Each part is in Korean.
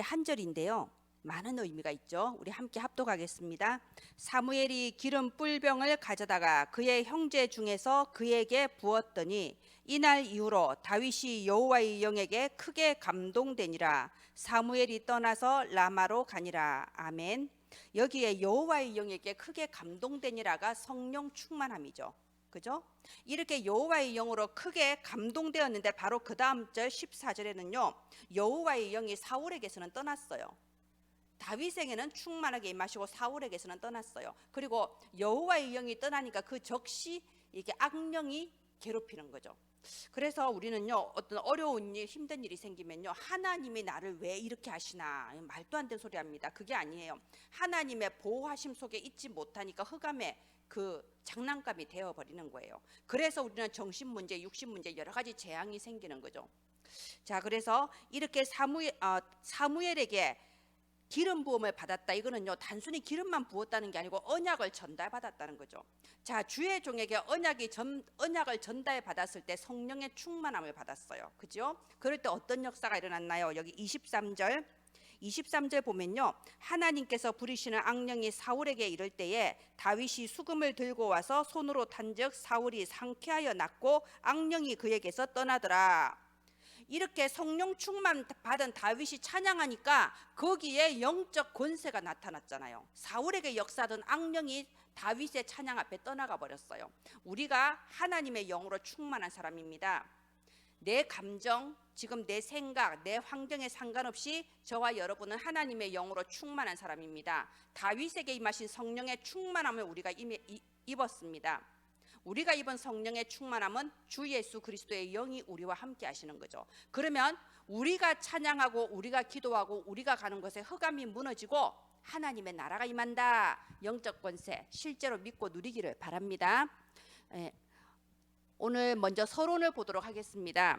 이게 한 절인데요. 많은 의미가 있죠. 우리 함께 합독하겠습니다. 사무엘이 기름 뿔병을 가져다가 그의 형제 중에서 그에게 부었더니 이날 이후로 다윗이 여호와의 영에게 크게 감동되니라. 사무엘이 떠나서 라마로 가니라. 아멘. 여기에 여호와의 영에게 크게 감동되니라가 성령 충만함이죠. 그죠? 이렇게 여호와의 영으로 크게 감동되었는데 바로 그 다음 절 14절에는요. 여호와의 영이 사울에게서는 떠났어요. 다윗에게는 충만하게 임하시고 사울에게서는 떠났어요. 그리고 여호와의 영이 떠나니까 그 적시 이게 악령이 괴롭히는 거죠. 그래서 우리는요, 어떤 어려운 일, 힘든 일이 생기면요, 하나님이 나를 왜 이렇게 하시나, 말도 안 되는 소리 합니다. 그게 아니에요. 하나님의 보호하심 속에 있지 못하니까 흑암의 그 장난감이 되어버리는 거예요. 그래서 우리는 정신 문제, 육신 문제, 여러 가지 재앙이 생기는 거죠. 자, 그래서 이렇게 사무엘에게 기름 부음을 받았다. 이거는요, 단순히 기름만 부었다는 게 아니고 언약을 전달받았다는 거죠. 자, 주의 종에게 언약을 전달받았을 때 성령의 충만함을 받았어요. 그죠? 그럴 때 어떤 역사가 일어났나요? 여기 23절 보면요, 하나님께서 부리시는 악령이 사울에게 이를 때에 다윗이 수금을 들고 와서 손으로 탄즉 사울이 상쾌하여 낫고 악령이 그에게서 떠나더라. 이렇게 성령 충만 받은 다윗이 찬양하니까 거기에 영적 권세가 나타났잖아요. 사울에게 역사하던 악령이 다윗의 찬양 앞에 떠나가 버렸어요. 우리가 하나님의 영으로 충만한 사람입니다. 내 감정, 지금 내 생각, 내 환경에 상관없이 저와 여러분은 하나님의 영으로 충만한 사람입니다. 다윗에게 임하신 성령의 충만함을 우리가 입었습니다. 우리가 입은 성령의 충만함은 주 예수 그리스도의 영이 우리와 함께 하시는 거죠. 그러면 우리가 찬양하고 우리가 기도하고 우리가 가는 곳에 흑암이 무너지고 하나님의 나라가 임한다. 영적 권세 실제로 믿고 누리기를 바랍니다. 오늘 먼저 서론을 보도록 하겠습니다.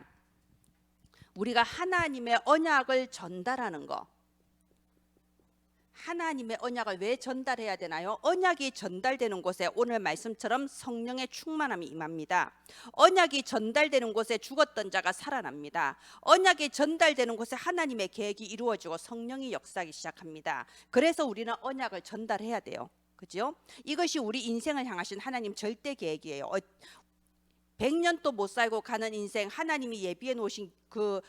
우리가 하나님의 언약을 전달하는 거. 하나님의 언약을 왜 전달해야 되나요? 언약이 전달되는 곳에 오늘 말씀처럼 성령의 충만함이 임합니다. 언약이 전달되는 곳에 죽었던 자가 살아납니다. 언약이 전달되는 곳에 하나님의 계획이 이루어지고 성령이 역사하기 시작합니다. 그래서 우리는 언약을 전달해야 돼요. 그죠? 이것이 우리 인생을 향하신 하나님 절대 계획이에요. 100년도 못 살고 가는 인생, 하나님이 예비해 놓으신 그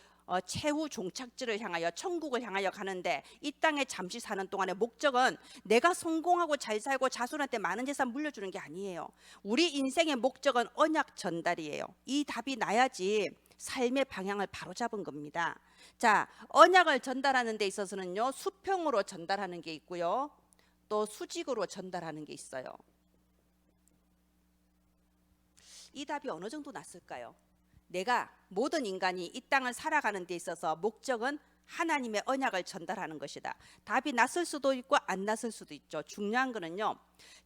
최후 종착지를 향하여 천국을 향하여 가는데 이 땅에 잠시 사는 동안의 목적은 내가 성공하고 잘 살고 자손한테 많은 재산 물려주는 게 아니에요. 우리 인생의 목적은 언약 전달이에요. 이 답이 나야지 삶의 방향을 바로잡은 겁니다. 자, 언약을 전달하는 데 있어서는요, 수평으로 전달하는 게 있고요, 또 수직으로 전달하는 게 있어요. 이 답이 어느 정도 났을까요? 내가 모든 인간이 이 땅을 살아가는 데 있어서 목적은 하나님의 언약을 전달하는 것이다. 답이 났을 수도 있고 안 났을 수도 있죠. 중요한 거는요,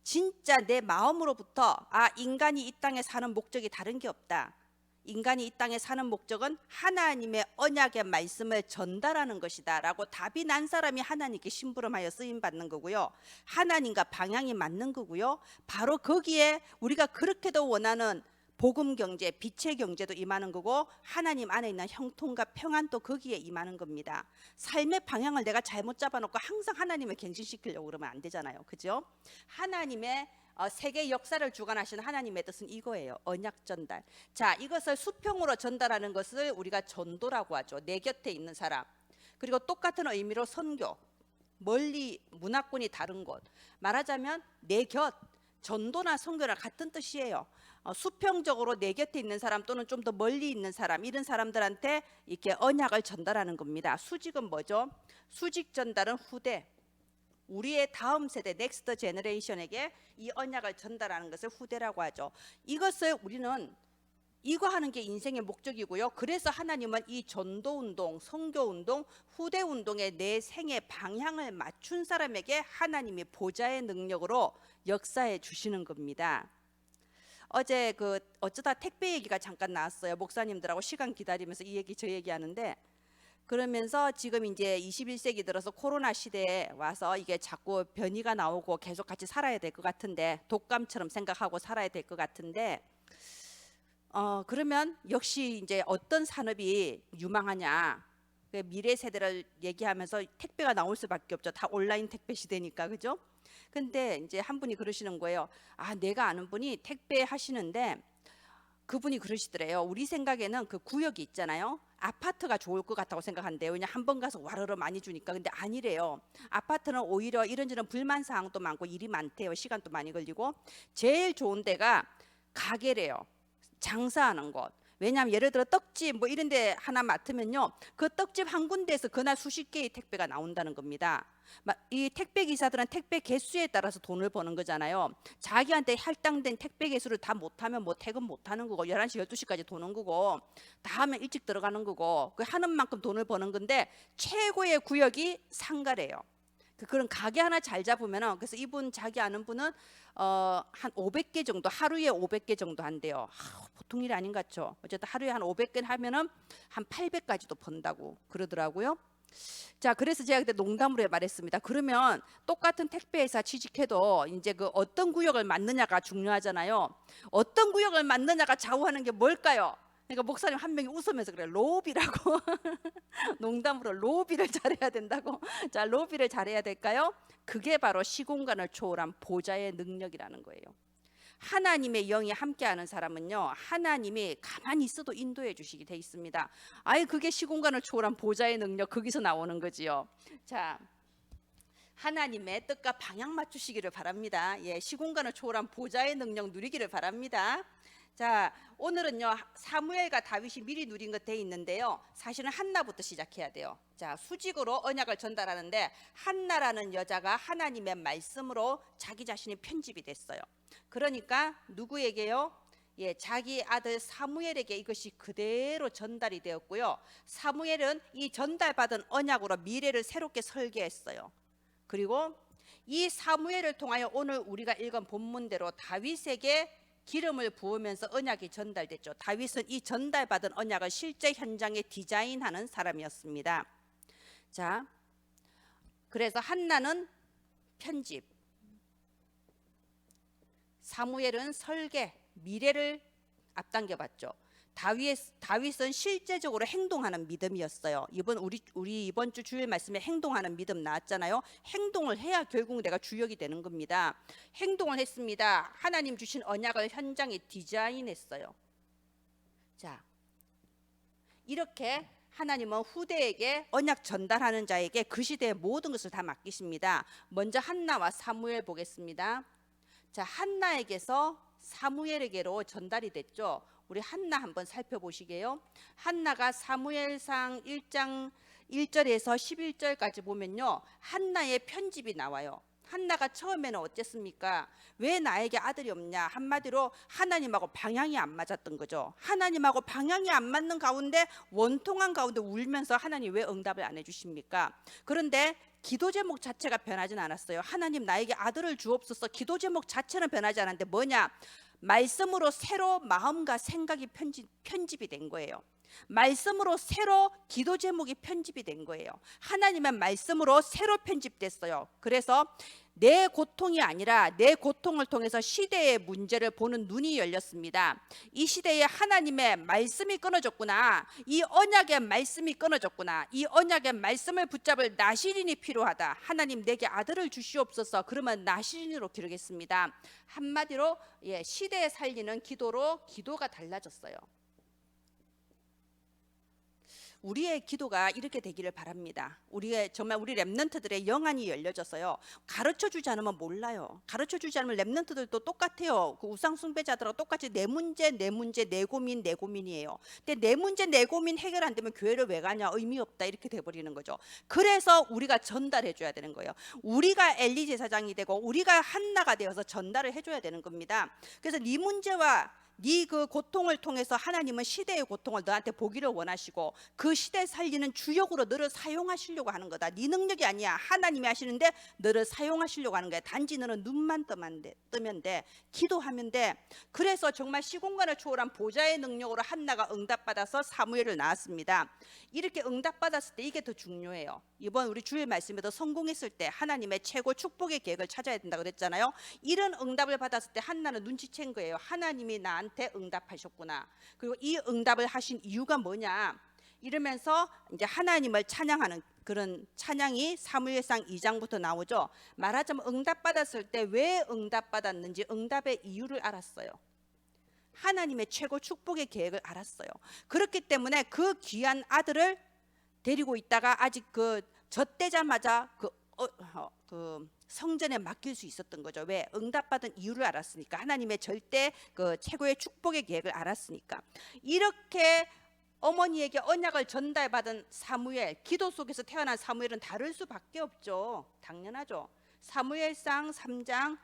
진짜 내 마음으로부터 인간이 이 땅에 사는 목적이 다른 게 없다. 인간이 이 땅에 사는 목적은 하나님의 언약의 말씀을 전달하는 것이다 라고 답이 난 사람이 하나님께 심부름하여 쓰임받는 거고요, 하나님과 방향이 맞는 거고요, 바로 거기에 우리가 그렇게도 원하는 복음 경제, 빛의 경제도 임하는 거고 하나님 안에 있는 형통과 평안도 거기에 임하는 겁니다. 삶의 방향을 내가 잘못 잡아놓고 항상 하나님을 갱신시키려고 그러면 안 되잖아요. 그죠? 하나님의 세계 역사를 주관하시는 하나님의 뜻은 이거예요. 언약 전달. 자, 이것을 수평으로 전달하는 것을 우리가 전도라고 하죠. 내 곁에 있는 사람. 그리고 똑같은 의미로 선교. 멀리 문화권이 다른 곳. 말하자면 내 곁. 전도나 선교나 같은 뜻이에요. 수평적으로 내 곁에 있는 사람 또는 좀 더 멀리 있는 사람, 이런 사람들한테 이렇게 언약을 전달하는 겁니다. 수직은 뭐죠? 수직 전달은 후대, 우리의 다음 세대 넥스트 제너레이션에게 이 언약을 전달하는 것을 후대라고 하죠. 이것을 우리는 이거 하는 게 인생의 목적이고요. 그래서 하나님은 이 전도운동, 선교운동, 후대운동에 내 생의 방향을 맞춘 사람에게 하나님이 보좌의 능력으로 역사해 주시는 겁니다. 어제 어쩌다 택배 얘기가 잠깐 나왔어요. 목사님들하고 시간 기다리면서 이 얘기 저 얘기 하는데, 그러면서 지금 이제 21세기 들어서 코로나 시대에 와서 이게 자꾸 변이가 나오고 계속 같이 살아야 될 것 같은데, 독감처럼 생각하고 살아야 될 것 같은데, 그러면 역시 이제 어떤 산업이 유망하냐? 그 미래 세대를 얘기하면서 택배가 나올 수밖에 없죠. 다 온라인 택배 시대니까, 그죠? 근데 이제 한 분이 그러시는 거예요. 아, 내가 아는 분이 택배 하시는데 그분이 그러시더래요. 우리 생각에는 그 구역이 있잖아요. 아파트가 좋을 것 같다고 생각한대요. 왜냐 한 번 가서 와르르 많이 주니까. 근데 아니래요. 아파트는 오히려 이런저런 불만 사항도 많고 일이 많대요. 시간도 많이 걸리고. 제일 좋은 데가 가게래요. 장사하는 곳. 왜냐하면 예를 들어 떡집 뭐 이런 데 하나 맡으면요, 그 떡집 한 군데에서 그날 수십 개의 택배가 나온다는 겁니다. 이 택배 기사들은 택배 개수에 따라서 돈을 버는 거잖아요. 자기한테 할당된 택배 개수를 다 못하면 뭐 퇴근 못하는 거고 11시 12시까지 도는 거고 다 하면 일찍 들어가는 거고 그 하는 만큼 돈을 버는 건데 최고의 구역이 상가래요. 그런 가게 하나 잘 잡으면은, 그래서 이분 자기 아는 분은 한 500개 정도, 하루에 500개 정도 한대요. 보통 일이 아닌 것 같죠. 어쨌든 하루에 한 500개 하면은 한 800까지도 번다고 그러더라고요. 자, 그래서 제가 그때 농담으로 말했습니다. 그러면 똑같은 택배회사 취직해도 이제 그 어떤 구역을 맡느냐가 중요하잖아요. 어떤 구역을 맡느냐가 좌우하는 게 뭘까요? 그러니까 목사님 한 명이 웃으면서 그래, 로비라고. 농담으로 로비를 잘해야 된다고. 자, 로비를 잘해야 될까요? 그게 바로 시공간을 초월한 보좌의 능력이라는 거예요. 하나님의 영이 함께하는 사람은요, 하나님이 가만히 있어도 인도해 주시게 돼 있습니다. 아예 그게 시공간을 초월한 보좌의 능력, 거기서 나오는 거지요. 자, 하나님의 뜻과 방향 맞추시기를 바랍니다. 예, 시공간을 초월한 보좌의 능력 누리기를 바랍니다. 자, 오늘은요 사무엘과 다윗이 미리 누린 것 돼 있는데요, 사실은 한나부터 시작해야 돼요. 자, 수직으로 언약을 전달하는데 한나라는 여자가 하나님의 말씀으로 자기 자신이 편집이 됐어요. 그러니까 누구에게요? 예, 자기 아들 사무엘에게 이것이 그대로 전달이 되었고요. 사무엘은 이 전달받은 언약으로 미래를 새롭게 설계했어요. 그리고 이 사무엘을 통하여 오늘 우리가 읽은 본문대로 다윗에게 기름을 부으면서 언약이 전달됐죠. 다윗은 이 전달받은 언약을 실제 현장에 디자인하는 사람이었습니다. 자, 그래서 한나는 편집, 사무엘은 설계, 미래를 앞당겨봤죠. 다윗은 실제적으로 행동하는 믿음이었어요. 우리 이번 주 주일 말씀에 행동하는 믿음 나왔잖아요. 행동을 해야 결국 내가 주역이 되는 겁니다. 행동을 했습니다. 하나님 주신 언약을 현장에 디자인했어요. 자, 이렇게 하나님은 후대에게 언약 전달하는 자에게 그 시대의 모든 것을 다 맡기십니다. 먼저 한나와 사무엘 보겠습니다. 자, 한나에게서 사무엘에게로 전달이 됐죠. 우리 한나 한번 살펴보시게요. 한나가 사무엘상 1장 1절에서 11절까지 보면요, 한나의 편집이 나와요. 한나가 처음에는 어땠습니까? 왜 나에게 아들이 없냐? 한마디로 하나님하고 방향이 안 맞았던 거죠. 하나님하고 방향이 안 맞는 가운데, 원통한 가운데 울면서 하나님 왜 응답을 안 해주십니까? 그런데 기도 제목 자체가 변하진 않았어요. 하나님 나에게 아들을 주옵소서. 기도 제목 자체는 변하지 않았는데 뭐냐? 말씀으로 새로 마음과 생각이 편집이 된 거예요. 말씀으로 새로 기도 제목이 편집이 된 거예요. 하나님의 말씀으로 새로 편집됐어요. 그래서 내 고통이 아니라 내 고통을 통해서 시대의 문제를 보는 눈이 열렸습니다. 이 시대에 하나님의 말씀이 끊어졌구나. 이 언약의 말씀이 끊어졌구나. 이 언약의 말씀을 붙잡을 나시린이 필요하다. 하나님 내게 아들을 주시옵소서. 그러면 나시린으로 기르겠습니다. 한마디로 시대에 살리는 기도로 기도가 달라졌어요. 우리의 기도가 이렇게 되기를 바랍니다. 우리 렘넌트들의 영안이 열려져서요, 가르쳐주지 않으면 몰라요. 가르쳐주지 않으면 렘넌트들도 똑같아요. 그 우상숭배자들하고 똑같이 내 문제 내 고민이에요. 근데 내 문제 내 고민 해결 안 되면 교회를 왜 가냐, 의미 없다, 이렇게 돼버리는 거죠. 그래서 우리가 전달해 줘야 되는 거예요. 우리가 엘리 제사장이 되고 우리가 한나가 되어서 전달을 해줘야 되는 겁니다. 그래서 네 문제와 네 그 고통을 통해서 하나님은 시대의 고통을 너한테 보기를 원하시고 그 시대 살리는 주역으로 너를 사용하시려고 하는 거다. 네 능력이 아니야. 하나님이 하시는데 너를 사용하시려고 하는 거야. 단지 너는 눈만 뜨면 돼. 기도하면 돼. 그래서 정말 시공간을 초월한 보좌의 능력으로 한나가 응답받아서 사무엘을 낳았습니다. 이렇게 응답받았을 때 이게 더 중요해요. 이번 우리 주일 말씀에도 성공했을 때 하나님의 최고 축복의 계획을 찾아야 된다고 그랬잖아요. 이런 응답을 받았을 때 한나는 눈치챈 거예요. 하나님이 나한테 응답하셨구나. 그리고 이 응답을 하신 이유가 뭐냐? 이러면서 이제 하나님을 찬양하는 그런 찬양이 사무엘상 2장부터 나오죠. 말하자면 응답받았을 때 왜 응답받았는지 응답의 이유를 알았어요. 하나님의 최고 축복의 계획을 알았어요. 그렇기 때문에 그 귀한 아들을 데리고 있다가 아직 그 젖대자마자 그 성전에 맡길 수 있었던 거죠. 왜? 응답받은 이유를 알았으니까. 하나님의 절대 그 최고의 축복의 계획을 알았으니까. 이렇게 어머니에게 언약을 전달받은 사무엘, 기도 속에서 태어난 사무엘은 다를 수밖에 없죠. 당연하죠. 사무엘상 3장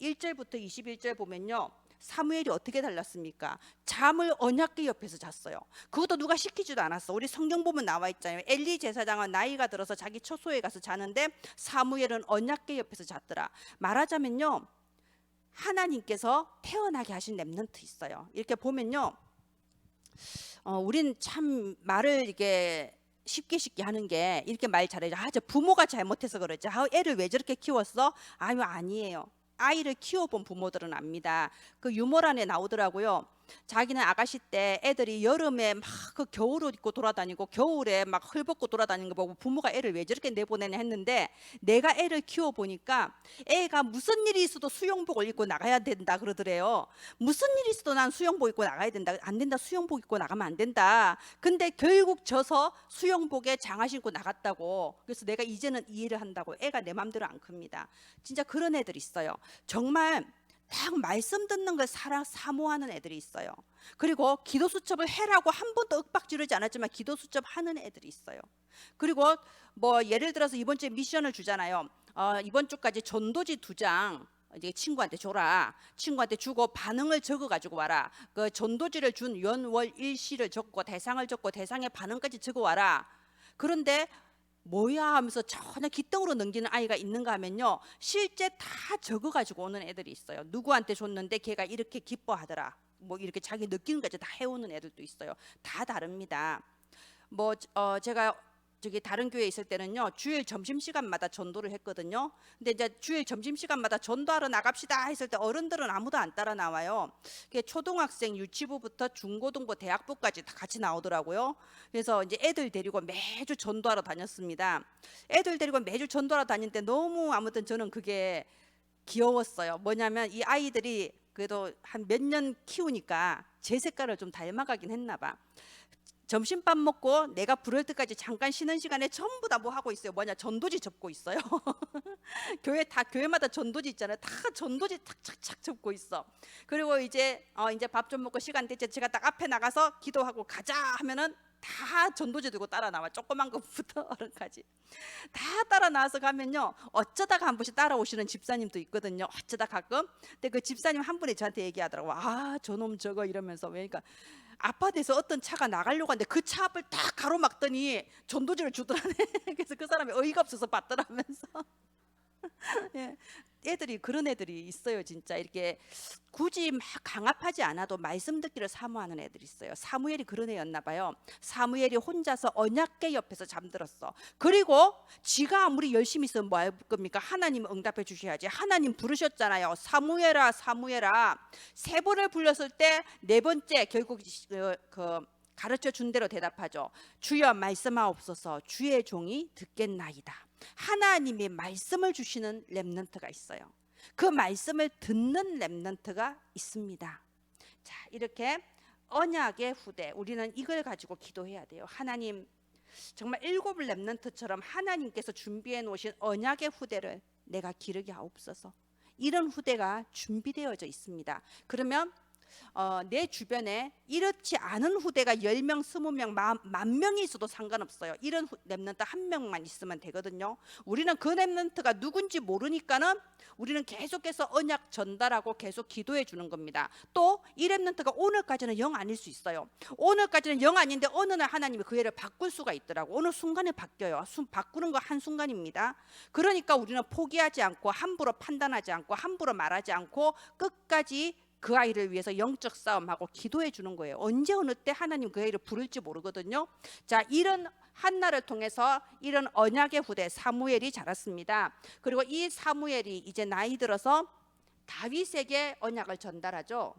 1절부터 21절 보면요, 사무엘이 어떻게 달랐습니까? 잠을 언약궤 옆에서 잤어요. 그것도 누가 시키지도 않았어. 우리 성경 보면 나와 있잖아요. 엘리 제사장은 나이가 들어서 자기 처소에 가서 자는데 사무엘은 언약궤 옆에서 잤더라. 말하자면요, 하나님께서 태어나게 하신 렘넌트 있어요. 이렇게 보면요, 우린 참 말을 이게 쉽게 하는 게 이렇게 말 잘해요. 저 부모가 잘못해서 그러지. 애를 왜 저렇게 키웠어? 아니에요. 아이를 키워본 부모들은 압니다. 그 유머란에 나오더라고요. 자기는 아가씨 때 애들이 여름에 막 그 겨울옷 입고 돌아다니고 겨울에 막 헐벗고 돌아다니는 거 보고 부모가 애를 왜 저렇게 내보내냐 했는데, 내가 애를 키워보니까 애가 무슨 일이 있어도 수영복을 입고 나가야 된다 그러더래요. 무슨 일이 있어도 난 수영복 입고 나가야 된다. 안 된다. 수영복 입고 나가면 안 된다. 근데 결국 져서 수영복에 장화 신고 나갔다고. 그래서 내가 이제는 이해를 한다고. 애가 내 맘대로 안 큽니다. 진짜 그런 애들 있어요. 정말 딱 말씀 듣는 걸 사모하는 애들이 있어요. 그리고 기도 수첩을 해라고 한 번도 윽박 지르지 않았지만 기도 수첩 하는 애들이 있어요. 그리고 뭐 예를 들어서 이번 주에 미션을 주잖아요. 이번 주까지 전도지 2장 이제 친구한테 줘라. 친구한테 주고 반응을 적어 가지고 와라. 그 전도지를 준 연월 일시를 적고 대상을 적고 대상의 반응까지 적어 와라. 그런데 뭐야 하면서 전혀 기똥으로 넘기는 아이가 있는가 하면요, 실제 다 적어가지고 오는 애들이 있어요. 누구한테 줬는데 걔가 이렇게 기뻐하더라. 뭐 이렇게 자기 느끼는 까지 다 해오는 애들도 있어요. 다 다릅니다. 뭐 제가 저기 다른 교회에 있을 때는요, 주일 점심시간마다 전도를 했거든요. 근데 이제 주일 점심시간마다 전도하러 나갑시다 했을 때 어른들은 아무도 안 따라 나와요. 초등학생 유치부부터 중고등부 대학부까지 다 같이 나오더라고요. 그래서 이제 애들 데리고 매주 전도하러 다녔습니다. 애들 데리고 매주 전도하러 다닐 때 너무 아무튼 저는 그게 귀여웠어요. 뭐냐면 이 아이들이 그래도 한 몇 년 키우니까 제 색깔을 좀 닮아가긴 했나 봐. 점심밥 먹고 내가 부를 때까지 잠깐 쉬는 시간에 전부 다 뭐 하고 있어요. 뭐냐, 전도지 접고 있어요. 교회마다 전도지 있잖아요. 다 전도지 탁착착 접고 있어. 그리고 이제 밥 좀 먹고 시간 됐지. 제가 딱 앞에 나가서 기도하고 가자 하면은 다 전도지 들고 따라 나와. 조그만 것부터 어른까지 다 따라 나와서 가면요, 어쩌다가 한 번씩 따라오시는 집사님도 있거든요. 어쩌다 가끔. 근데 그 집사님 한 분이 저한테 얘기하더라고. 저놈 저거 이러면서. 그러니까 아파트에서 어떤 차가 나가려고 하는데 그 차 앞을 딱 가로막더니 전도지를 주더라네. 그래서 그 사람이 어이가 없어서 받더라면서. 예, 애들이 그런 애들이 있어요. 진짜 이렇게 굳이 막 강압하지 않아도 말씀 듣기를 사모하는 애들이 있어요. 사무엘이 그런 애였나 봐요. 사무엘이 혼자서 언약궤 옆에서 잠들었어. 그리고 지가 아무리 열심히 있으면 뭐 할 겁니까? 하나님 응답해 주셔야지. 하나님 부르셨잖아요. 사무엘아 사무엘아. 3번을 불렀을 때 4번째 결국 그 가르쳐 준 대로 대답하죠. 주여 말씀하옵소서. 주의 종이 듣겠나이다. 하나님이 말씀을 주시는 렘넌트가 있어요. 그 말씀을 듣는 렘넌트가 있습니다. 자, 이렇게 언약의 후대, 우리는 이걸 가지고 기도해야 돼요. 하나님, 정말 7 렘넌트처럼 하나님께서 준비해 놓으신 언약의 후대를 내가 기르게 하옵소서. 이런 후대가 준비되어져 있습니다. 그러면 내 주변에 이렇지 않은 후대가 10명, 20명, 10,000명이 있어도 상관없어요. 이런 렘넌트 1명만 있으면 되거든요. 우리는 그 렘넌트가 누군지 모르니까는 우리는 계속해서 언약 전달하고 계속 기도해 주는 겁니다. 또 이 렘넌트가 오늘까지는 영 아닐 수 있어요. 오늘까지는 영 아닌데 어느 날 하나님이 그 애를 바꿀 수가 있더라고. 어느 순간에 바뀌어요. 바꾸는 거 한순간입니다. 그러니까 우리는 포기하지 않고 함부로 판단하지 않고 함부로 말하지 않고 끝까지 그 아이를 위해서 영적 싸움하고 기도해 주는 거예요. 언제 어느 때 하나님 그 아이를 부를지 모르거든요. 자, 이런 한나를 통해서 이런 언약의 후대 사무엘이 자랐습니다. 그리고 이 사무엘이 이제 나이 들어서 다윗에게 언약을 전달하죠.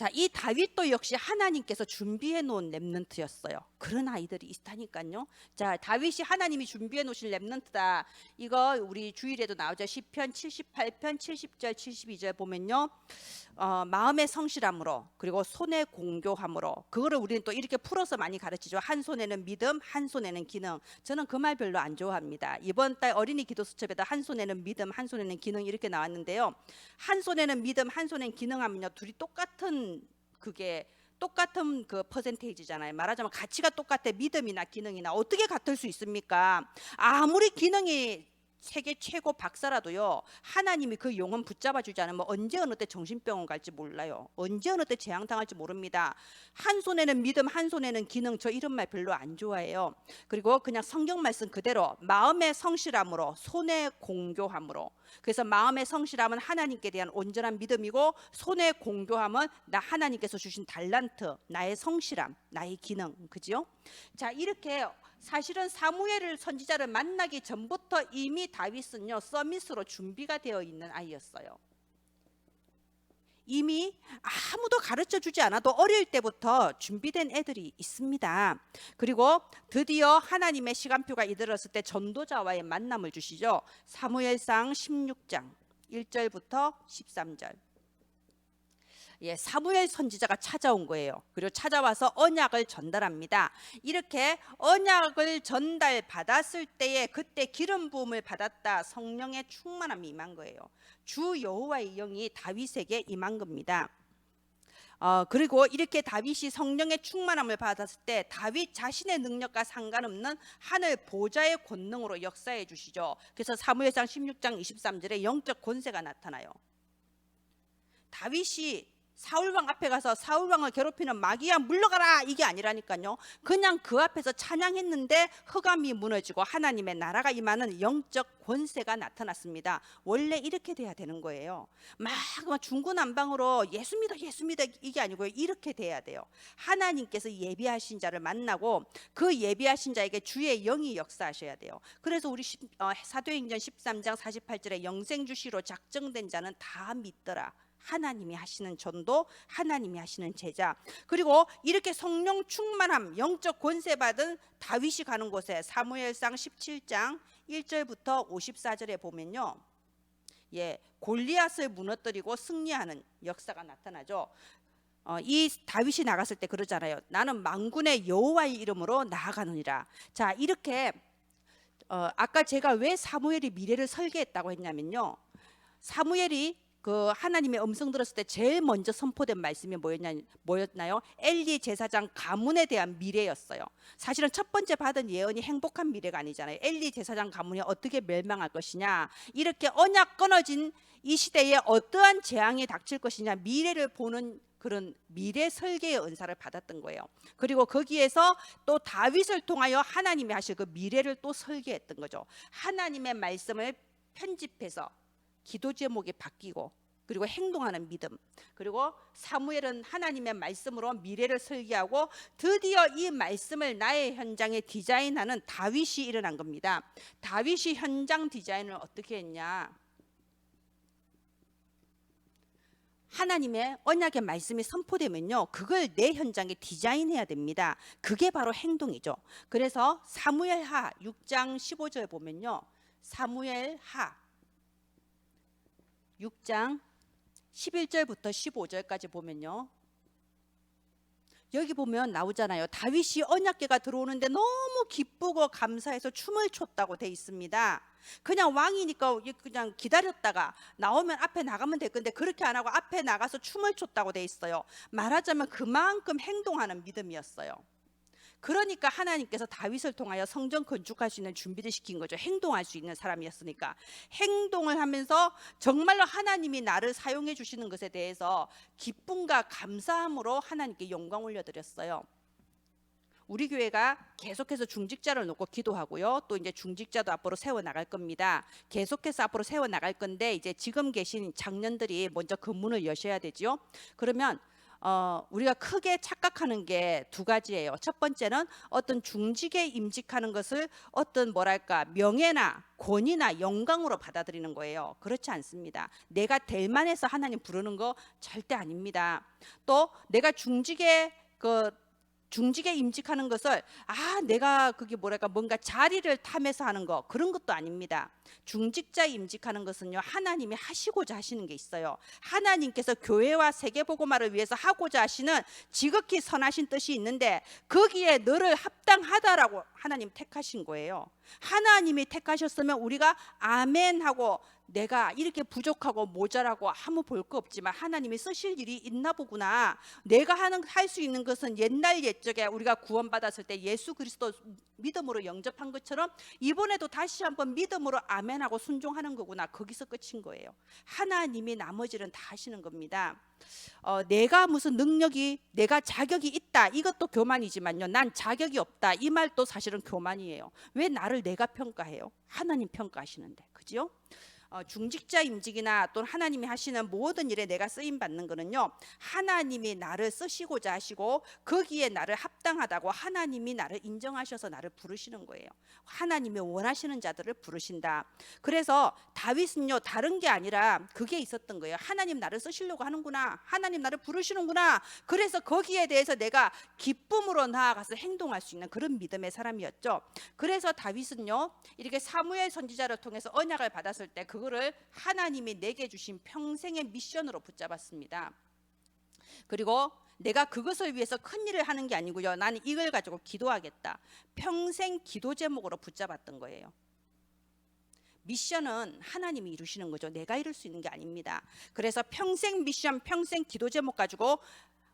자, 이 다윗도 역시 하나님께서 준비해 놓은 렘넌트였어요. 그런 아이들이 있다니까요. 자, 다윗이 하나님이 준비해 놓으신 렘넌트다. 이거 우리 주일에도 나오죠. 시편 78편 70절 72절 보면요. 마음의 성실함으로 그리고 손의 공교함으로, 그거를 우리는 또 이렇게 풀어서 많이 가르치죠. 한 손에는 믿음, 한 손에는 기능. 저는 그 말 별로 안 좋아합니다. 이번 달 어린이 기도 수첩에도 한 손에는 믿음, 한 손에는 기능 이렇게 나왔는데요. 한 손에는 믿음, 한 손에는 기능 하면요, 둘이 똑같은 그 퍼센테이지잖아요. 말하자면 가치가 똑같아. 믿음이나 기능이나 어떻게 같을 수 있습니까? 아무리 기능이 세계 최고 박사라도요, 하나님이 그 영혼 붙잡아 주지 않으면 언제 어느 때 정신병원 갈지 몰라요. 언제 어느 때 재앙당할지 모릅니다. 한 손에는 믿음, 한 손에는 기능, 저 이런 말 별로 안 좋아해요. 그리고 그냥 성경 말씀 그대로 마음의 성실함으로 손의 공교함으로. 그래서 마음의 성실함은 하나님께 대한 온전한 믿음이고, 손의 공교함은 나 하나님께서 주신 달란트, 나의 성실함, 나의 기능, 그죠? 자, 이렇게 사실은 사무엘을 선지자를 만나기 전부터 이미 다윗은요, 서밋으로 준비가 되어 있는 아이였어요. 이미 아무도 가르쳐 주지 않아도 어릴 때부터 준비된 애들이 있습니다. 그리고 드디어 하나님의 시간표가 이르렀을 때 전도자와의 만남을 주시죠. 사무엘상 16장 1절부터 13절. 예, 사무엘 선지자가 찾아온 거예요. 그리고 찾아와서 언약을 전달합니다. 이렇게 언약을 전달받았을 때에 그때 기름 부음을 받았다. 성령의 충만함이 임한 거예요. 주 여호와의 영이 다윗에게 임한 겁니다. 그리고 이렇게 다윗이 성령의 충만함을 받았을 때 다윗 자신의 능력과 상관없는 하늘 보좌의 권능으로 역사해 주시죠. 그래서 사무엘상 16장 23절에 영적 권세가 나타나요. 다윗이 사울왕 앞에 가서 사울왕을 괴롭히는 마귀야 물러가라 이게 아니라니까요. 그냥 그 앞에서 찬양했는데 흑암이 무너지고 하나님의 나라가 임하는 영적 권세가 나타났습니다. 원래 이렇게 돼야 되는 거예요. 막 중구난방으로 예수 믿어 이게 아니고요. 이렇게 돼야 돼요. 하나님께서 예비하신 자를 만나고 그 예비하신 자에게 주의 영이 역사하셔야 돼요. 그래서 우리 사도행전 13장 48절에 영생 주시로 작정된 자는 다 믿더라. 하나님이 하시는 전도, 하나님이 하시는 제자. 그리고 이렇게 성령 충만함, 영적 권세 받은 다윗이 가는 곳에 사무엘상 17장 1절부터 54절에 보면요, 예, 골리앗을 무너뜨리고 승리하는 역사가 나타나죠. 이 다윗이 나갔을 때 그러잖아요. 나는 만군의 여호와의 이름으로 나아가느니라. 자, 이렇게 아까 제가 왜 사무엘이 미래를 설계했다고 했냐면요, 사무엘이 그 하나님의 음성 들었을 때 제일 먼저 선포된 말씀이 뭐였나요? 엘리 제사장 가문에 대한 미래였어요. 사실은 첫 번째 받은 예언이 행복한 미래가 아니잖아요. 엘리 제사장 가문이 어떻게 멸망할 것이냐, 이렇게 언약 끊어진 이 시대에 어떠한 재앙이 닥칠 것이냐, 미래를 보는 그런 미래 설계의 은사를 받았던 거예요. 그리고 거기에서 또 다윗을 통하여 하나님이 하실 그 미래를 또 설계했던 거죠. 하나님의 말씀을 편집해서 기도 제목이 바뀌고, 그리고 행동하는 믿음. 그리고 사무엘은 하나님의 말씀으로 미래를 설계하고 드디어 이 말씀을 나의 현장에 디자인하는 다윗이 일어난 겁니다. 다윗이 현장 디자인을 어떻게 했냐? 하나님의 언약의 말씀이 선포되면요, 그걸 내 현장에 디자인해야 됩니다. 그게 바로 행동이죠. 그래서 사무엘하 6장 15절 보면요, 사무엘하 6장 11절부터 15절까지 보면요, 여기 보면 나오잖아요. 다윗이 언약궤가 들어오는데 너무 기쁘고 감사해서 춤을 췄다고 돼 있습니다. 그냥 왕이니까 그냥 기다렸다가 나오면 앞에 나가면 될 건데 그렇게 안 하고 앞에 나가서 춤을 췄다고 돼 있어요. 말하자면 그만큼 행동하는 믿음이었어요. 그러니까 하나님께서 다윗을 통하여 성전 건축할 수 있는 준비를 시킨 거죠. 행동할 수 있는 사람이었으니까. 행동을 하면서 정말로 하나님이 나를 사용해 주시는 것에 대해서 기쁨과 감사함으로 하나님께 영광 올려드렸어요. 우리 교회가 계속해서 중직자를 놓고 기도하고요, 또 이제 중직자도 앞으로 세워 나갈 겁니다. 계속해서 앞으로 세워 나갈 건데, 이제 지금 계신 장년들이 먼저 그 문을 여셔야 되죠. 그러면 우리가 크게 착각하는 게 두 가지예요. 첫 번째는 어떤 중직에 임직하는 것을 어떤 뭐랄까 명예나 권위나 영광으로 받아들이는 거예요. 그렇지 않습니다. 내가 될 만해서 하나님 부르는 거 절대 아닙니다. 또 내가 중직에 임직하는 것을 내가 그게 뭐랄까 뭔가 자리를 탐해서 하는 거, 그런 것도 아닙니다. 중직자 임직하는 것은요, 하나님이 하시고자 하시는 게 있어요. 하나님께서 교회와 세계복음화를 위해서 하고자 하시는 지극히 선하신 뜻이 있는데 거기에 너를 합당하다라고 하나님 택하신 거예요. 하나님이 택하셨으면 우리가 아멘 하고 내가 이렇게 부족하고 모자라고 아무 볼 거 없지만 하나님이 쓰실 일이 있나 보구나. 내가 할 수 있는 것은 옛날 옛적에 우리가 구원받았을 때 예수 그리스도 믿음으로 영접한 것처럼 이번에도 다시 한번 믿음으로 아멘하고 순종하는 거구나. 거기서 끝인 거예요. 하나님이 나머지는 다 하시는 겁니다. 내가 무슨 능력이, 내가 자격이 있다, 이것도 교만이지만요, 난 자격이 없다, 이 말도 사실은 교만이에요. 왜 나를 내가 평가해요? 하나님 평가하시는데, 그죠? 중직자 임직이나 또는 하나님이 하시는 모든 일에 내가 쓰임 받는 거는요, 하나님이 나를 쓰시고자 하시고 거기에 나를 합당하다고 하나님이 나를 인정하셔서 나를 부르시는 거예요. 하나님이 원하시는 자들을 부르신다. 그래서 다윗은요, 다른 게 아니라 그게 있었던 거예요. 하나님 나를 쓰시려고 하는구나, 하나님 나를 부르시는구나. 그래서 거기에 대해서 내가 기쁨으로 나아가서 행동할 수 있는 그런 믿음의 사람이었죠. 그래서 다윗은요, 이렇게 사무엘 선지자를 통해서 언약을 받았을 때 그거를 하나님이 내게 주신 평생의 미션으로 붙잡았습니다. 그리고 내가 그것을 위해서 큰 일을 하는 게 아니고요, 나는 이걸 가지고 기도하겠다. 평생 기도 제목으로 붙잡았던 거예요. 미션은 하나님이 이루시는 거죠. 내가 이룰 수 있는 게 아닙니다. 그래서 평생 미션, 평생 기도 제목 가지고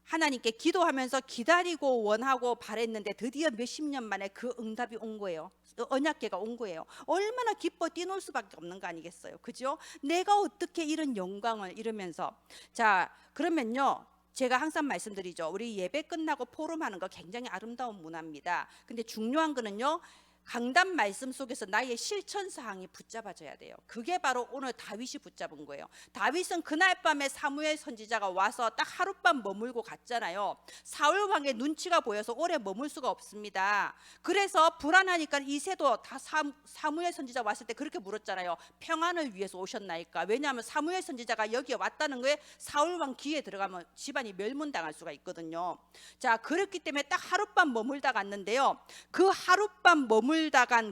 하나님께 기도하면서 기다리고 원하고 바랬는데 드디어 몇십 년 만에 그 응답이 온 거예요. 언약궤가 온 거예요. 얼마나 기뻐 뛰놀 수밖에 없는 거 아니겠어요, 그죠? 내가 어떻게 이런 영광을 이루면서. 자, 그러면요, 제가 항상 말씀드리죠, 우리 예배 끝나고 포럼하는 거 굉장히 아름다운 문화입니다. 근데 중요한 거는요, 강단 말씀 속에서 나의 실천 사항이 붙잡아져야 돼요. 그게 바로 오늘 다윗이 붙잡은 거예요. 다윗은 그날 밤에 사무엘 선지자가 와서 딱 하룻밤 머물고 갔잖아요. 사울 왕의 눈치가 보여서 오래 머물 수가 없습니다. 그래서 불안하니까 이새도 다 사무엘 선지자 왔을 때 그렇게 물었잖아요. 평안을 위해서 오셨나이까? 왜냐하면 사무엘 선지자가 여기에 왔다는 거에 사울 왕 귀에 들어가면 집안이 멸문당할 수가 있거든요. 자, 그렇기 때문에 딱 하룻밤 머물다 갔는데요, 그 하룻밤 머물다간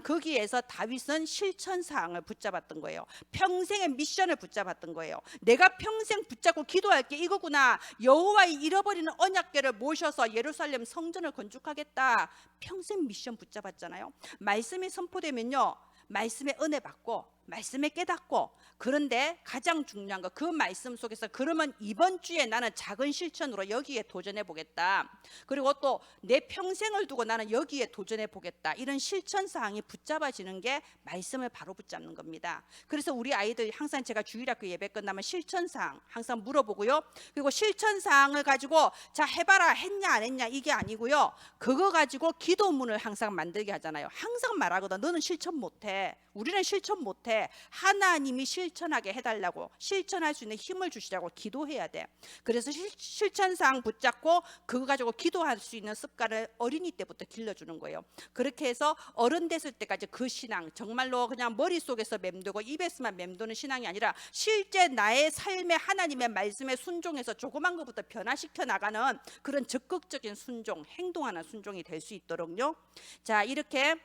거기에서 다윗은 실천 사항을 붙잡았던 거예요. 평생의 미션을 붙잡았던 거예요. 내가 평생 붙잡고 기도할 게 이거구나. 여호와의 잃어버리는 언약궤를 모셔서 예루살렘 성전을 건축하겠다. 평생 미션 붙잡았잖아요. 말씀이 선포되면요, 말씀의 은혜 받고 말씀에 깨닫고, 그런데 가장 중요한 거, 그 말씀 속에서 그러면 이번 주에 나는 작은 실천으로 여기에 도전해 보겠다, 그리고 또 내 평생을 두고 나는 여기에 도전해 보겠다, 이런 실천 사항이 붙잡아지는 게 말씀을 바로 붙잡는 겁니다. 그래서 우리 아이들 항상 제가 주일학교 예배 끝나면 실천 사항 항상 물어보고요, 그리고 실천 사항을 가지고 자 해봐라, 했냐 안 했냐 이게 아니고요, 그거 가지고 기도문을 항상 만들게 하잖아요. 항상 말하거든, 너는 실천 못해, 우리는 실천 못해, 하나님이 실천하게 해달라고, 실천할 수 있는 힘을 주시라고 기도해야 돼. 그래서 실천사항 붙잡고 그거 가지고 기도할 수 있는 습관을 어린이 때부터 길러주는 거예요. 그렇게 해서 어른 됐을 때까지 그 신앙, 정말로 그냥 머릿속에서 맴돌고 입에서만 맴도는 신앙이 아니라 실제 나의 삶에 하나님의 말씀에 순종해서 조그만 것부터 변화시켜 나가는 그런 적극적인 순종, 행동하는 순종이 될 수 있도록요. 자, 이렇게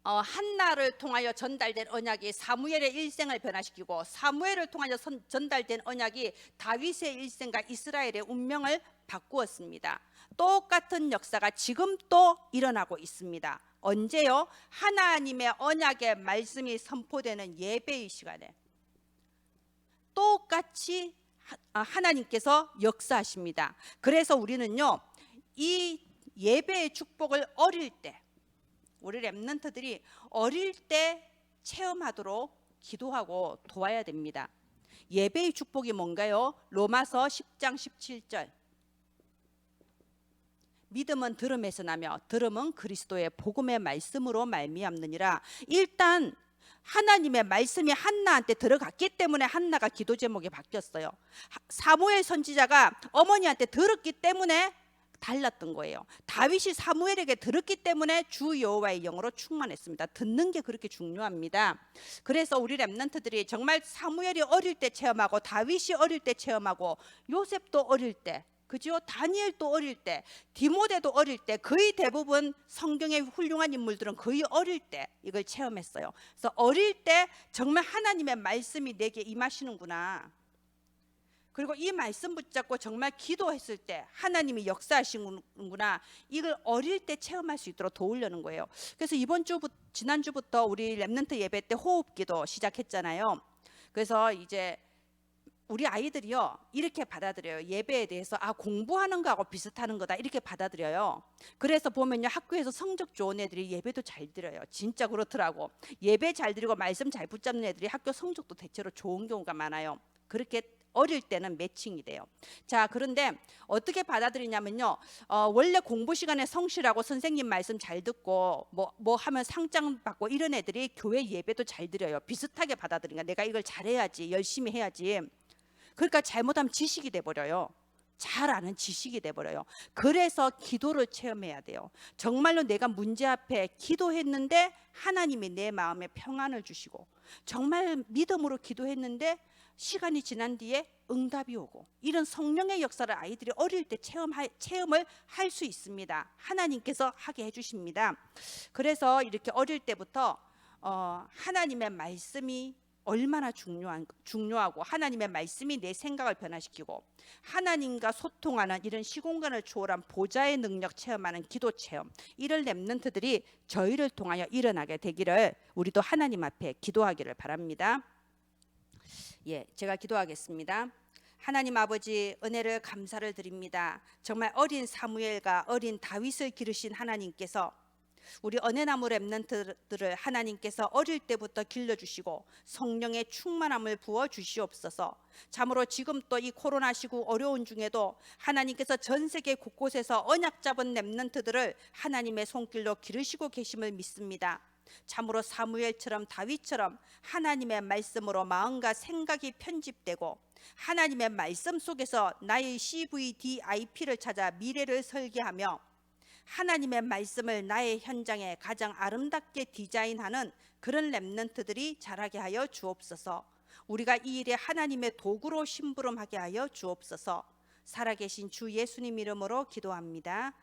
한나를 통하여 전달된 언약이 사무엘의 일생을 변화시키고, 사무엘을 통하여 전달된 언약이 다윗의 일생과 이스라엘의 운명을 바꾸었습니다. 똑같은 역사가 지금 또 일어나고 있습니다. 언제요? 하나님의 언약의 말씀이 선포되는 예배의 시간에 똑같이 하나님께서 역사하십니다. 그래서 우리는요, 이 예배의 축복을 어릴 때, 우리 렘넌트들이 어릴 때 체험하도록 기도하고 도와야 됩니다. 예배의 축복이 뭔가요? 로마서 10장 17절. 믿음은 들음에서 나며 들음은 그리스도의 복음의 말씀으로 말미암느니라. 일단 하나님의 말씀이 한나한테 들어갔기 때문에 한나가 기도 제목이 바뀌었어요. 사무엘 선지자가 어머니한테 들었기 때문에 달랐던 거예요. 다윗이 사무엘에게 들었기 때문에 주 여호와의 영으로 충만했습니다. 듣는 게 그렇게 중요합니다. 그래서 우리 렘넌트들이 정말 사무엘이 어릴 때 체험하고 다윗이 어릴 때 체험하고 요셉도 어릴 때, 그죠? 다니엘도 어릴 때, 디모데도 어릴 때, 거의 대부분 성경의 훌륭한 인물들은 거의 어릴 때 이걸 체험했어요. 그래서 어릴 때 정말 하나님의 말씀이 내게 임하시는구나. 그리고 이 말씀 붙잡고 정말 기도했을 때 하나님이 역사하시는구나, 이걸 어릴 때 체험할 수 있도록 도우려는 거예요. 그래서 지난주부터 우리 렘넌트 예배 때 호흡기도 시작했잖아요. 그래서 이제 우리 아이들이요 이렇게 받아들여요. 예배에 대해서 공부하는 거하고 비슷하는 거다 이렇게 받아들여요. 그래서 보면요, 학교에서 성적 좋은 애들이 예배도 잘 드려요. 진짜 그렇더라고. 예배 잘 드리고 말씀 잘 붙잡는 애들이 학교 성적도 대체로 좋은 경우가 많아요. 그렇게 어릴 때는 매칭이 돼요. 자, 그런데 어떻게 받아들이냐면요, 원래 공부 시간에 성실하고 선생님 말씀 잘 듣고 뭐 하면 상장 받고 이런 애들이 교회 예배도 잘 드려요. 비슷하게 받아들이니까 내가 이걸 잘해야지, 열심히 해야지. 그러니까 잘못하면 지식이 돼버려요. 잘 아는 지식이 돼버려요. 그래서 기도를 체험해야 돼요. 정말로 내가 문제 앞에 기도했는데 하나님이 내 마음에 평안을 주시고, 정말 믿음으로 기도했는데 시간이 지난 뒤에 응답이 오고, 이런 성령의 역사를 아이들이 어릴 때 체험을 할 수 있습니다. 하나님께서 하게 해주십니다. 그래서 이렇게 어릴 때부터 하나님의 말씀이 얼마나 중요하고 하나님의 말씀이 내 생각을 변화시키고 하나님과 소통하는 이런 시공간을 초월한 보좌의 능력 체험하는 기도 체험, 이런 렘넌트들이 저희를 통하여 일어나게 되기를 우리도 하나님 앞에 기도하기를 바랍니다. 예, 제가 기도하겠습니다. 하나님 아버지, 은혜를 감사를 드립니다. 정말 어린 사무엘과 어린 다윗을 기르신 하나님께서 우리 은혜나무 렘넌트들을 하나님께서 어릴 때부터 길러주시고 성령의 충만함을 부어 주시옵소서. 참으로 지금 또 이 코로나 시국 어려운 중에도 하나님께서 전 세계 곳곳에서 언약 잡은 렘넌트들을 하나님의 손길로 기르시고 계심을 믿습니다. 참으로 사무엘처럼 다윗처럼 하나님의 말씀으로 마음과 생각이 편집되고 하나님의 말씀 속에서 나의 CVDIP를 찾아 미래를 설계하며 하나님의 말씀을 나의 현장에 가장 아름답게 디자인하는 그런 렘넌트들이 자라게 하여 주옵소서. 우리가 이 일에 하나님의 도구로 심부름하게 하여 주옵소서. 살아계신 주 예수님 이름으로 기도합니다.